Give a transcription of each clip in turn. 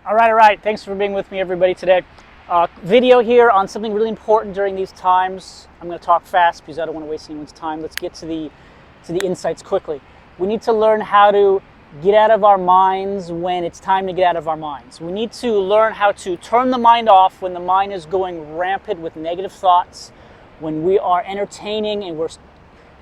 All right. Thanks for being with me, everybody, today. Video here on something really important during these times. I'm going to talk fast because I don't want to waste anyone's time. Let's get to the insights quickly. We need to learn how to get out of our minds when it's time to get out of our minds. We need to learn how to turn the mind off when the mind is going rampant with negative thoughts, when we are entertaining and we're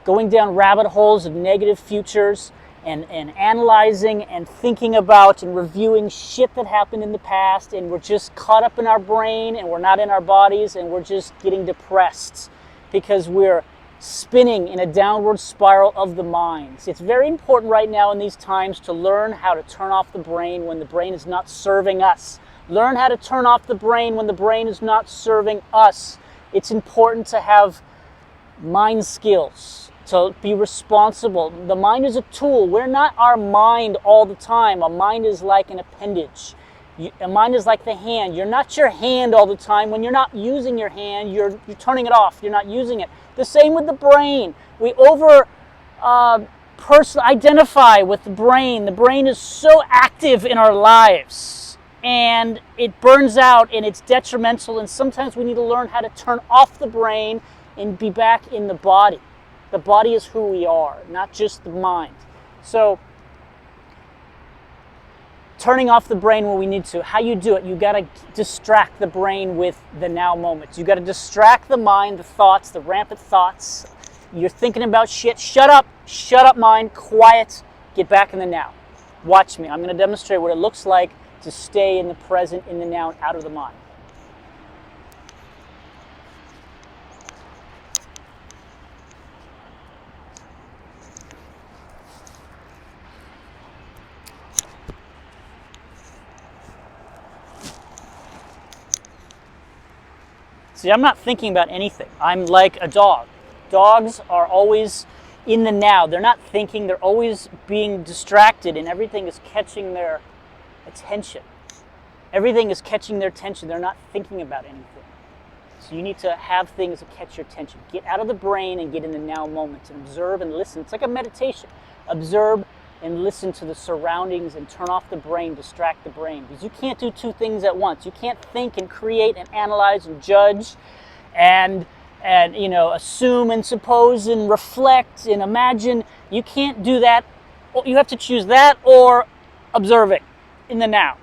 going down rabbit holes of negative futures, and analyzing and thinking about and reviewing shit that happened in the past, and we're just caught up in our brain and we're not in our bodies, and we're just getting depressed because we're spinning in a downward spiral of the minds. It's very important right now in these times to learn how to turn off the brain when the brain is not serving us. Learn how to turn off the brain when the brain is not serving us. It's important to have mind skills, to be responsible. The mind is a tool. We're not our mind all the time. A mind is like an appendage. A mind is like the hand. You're not your hand all the time. When you're not using your hand, you're turning it off. You're not using it. The same with the brain. We identify with the brain. The brain is so active in our lives, and it burns out, and it's detrimental, and sometimes we need to learn how to turn off the brain and be back in the body. The body is who we are, not just the mind. So, turning off the brain when we need to. How you do it, you got to distract the brain with the now moments. You got to distract the mind, the thoughts, the rampant thoughts. You're thinking about shit. Shut up mind, quiet, get back in the now. Watch me. I'm going to demonstrate what it looks like to stay in the present, in the now, and out of the mind. See, I'm not thinking about anything. I'm like a dog. Dogs are always in the now. They're not thinking. They're always being distracted, and everything is catching their attention. Everything is catching their attention. They're not thinking about anything. So you need to have things that catch your attention. Get out of the brain and get in the now moment and observe and listen. It's like a meditation. Observe and listen to the surroundings and turn off the brain, distract the brain. Because you can't do two things at once. You can't think and create and analyze and judge and assume and suppose and reflect and imagine. You can't do that. You have to choose that or observing in the now.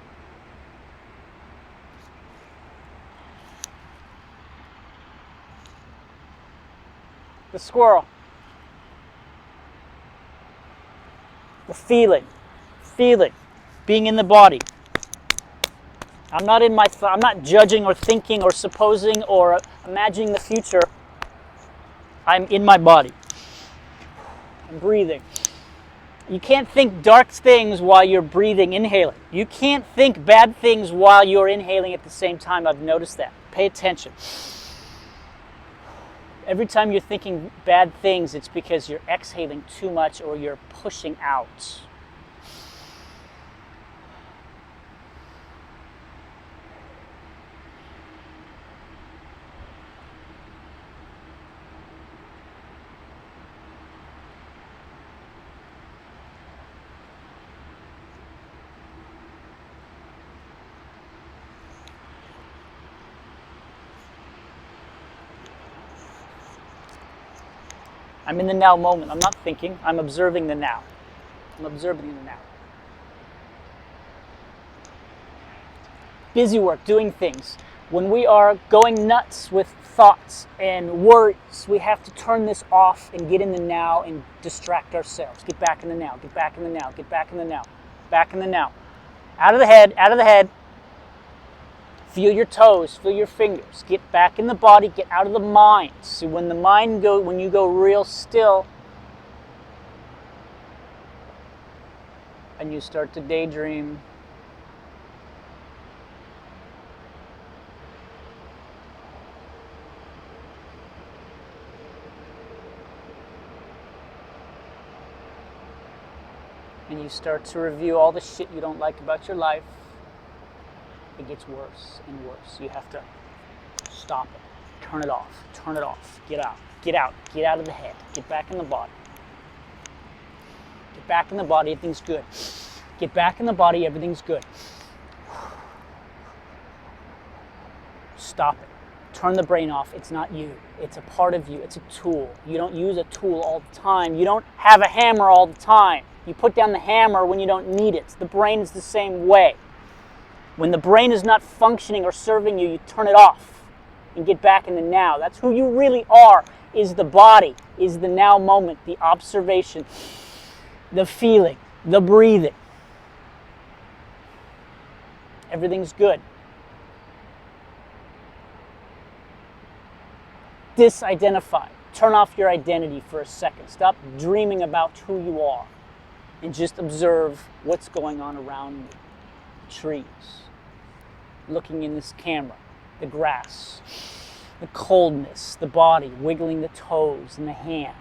The squirrel. The feeling, being in the body. I'm not in I'm not judging or thinking or supposing or imagining the future. I'm in my body. I'm breathing. You can't think dark things while you're breathing, inhaling. You can't think bad things while you're inhaling at the same time. I've noticed that. Pay attention. Every time you're thinking bad things, it's because you're exhaling too much or you're pushing out. I'm in the now moment. I'm not thinking. I'm observing the now. I'm observing the now. Busy work, doing things. When we are going nuts with thoughts and worries, we have to turn this off and get in the now and distract ourselves. Get back in the now. Get back in the now. Get back in the now. Back in the now. Out of the head. Out of the head. Feel your toes, feel your fingers. Get back in the body, get out of the mind. See, when you go real still, and you start to daydream, and you start to review all the shit you don't like about your life, it gets worse and worse. You have to stop it, turn it off, get out of the head, get back in the body. Get back in the body, everything's good. Get back in the body, everything's good. Stop it. Turn the brain off. It's not you. It's a part of you. It's a tool. You don't use a tool all the time. You don't have a hammer all the time. You put down the hammer when you don't need it. The brain is the same way. When the brain is not functioning or serving you, you turn it off and get back in the now. That's who you really are, is the body, is the now moment, the observation, the feeling, the breathing. Everything's good. Disidentify. Turn off your identity for a second. Stop dreaming about who you are and just observe what's going on around you. Trees, looking in this camera, the grass, the coldness, the body, wiggling the toes and the hands.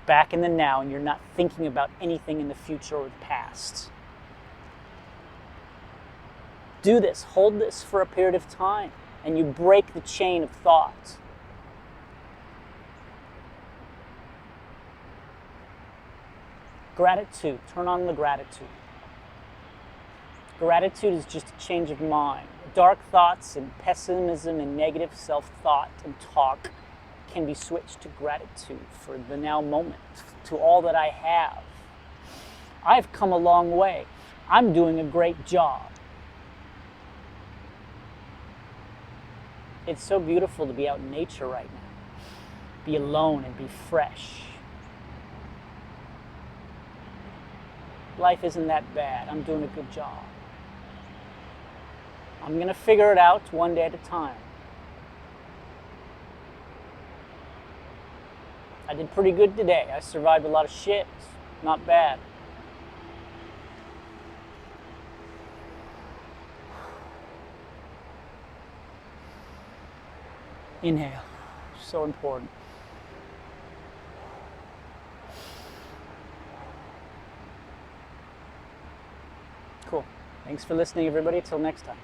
Back in the now, and you're not thinking about anything in the future or the past. Do this, hold this for a period of time, and you break the chain of thought. Gratitude, turn on the gratitude. Gratitude is just a change of mind. Dark thoughts and pessimism and negative self-thought and talk can be switched to gratitude for the now moment, to all that I have. I've come a long way. I'm doing a great job. It's so beautiful to be out in nature right now. Be alone and be fresh. Life isn't that bad. I'm doing a good job. I'm going to figure it out one day at a time. I did pretty good today. I survived a lot of shit. Not bad. Inhale. So important. Cool. Thanks for listening, everybody. Till next time.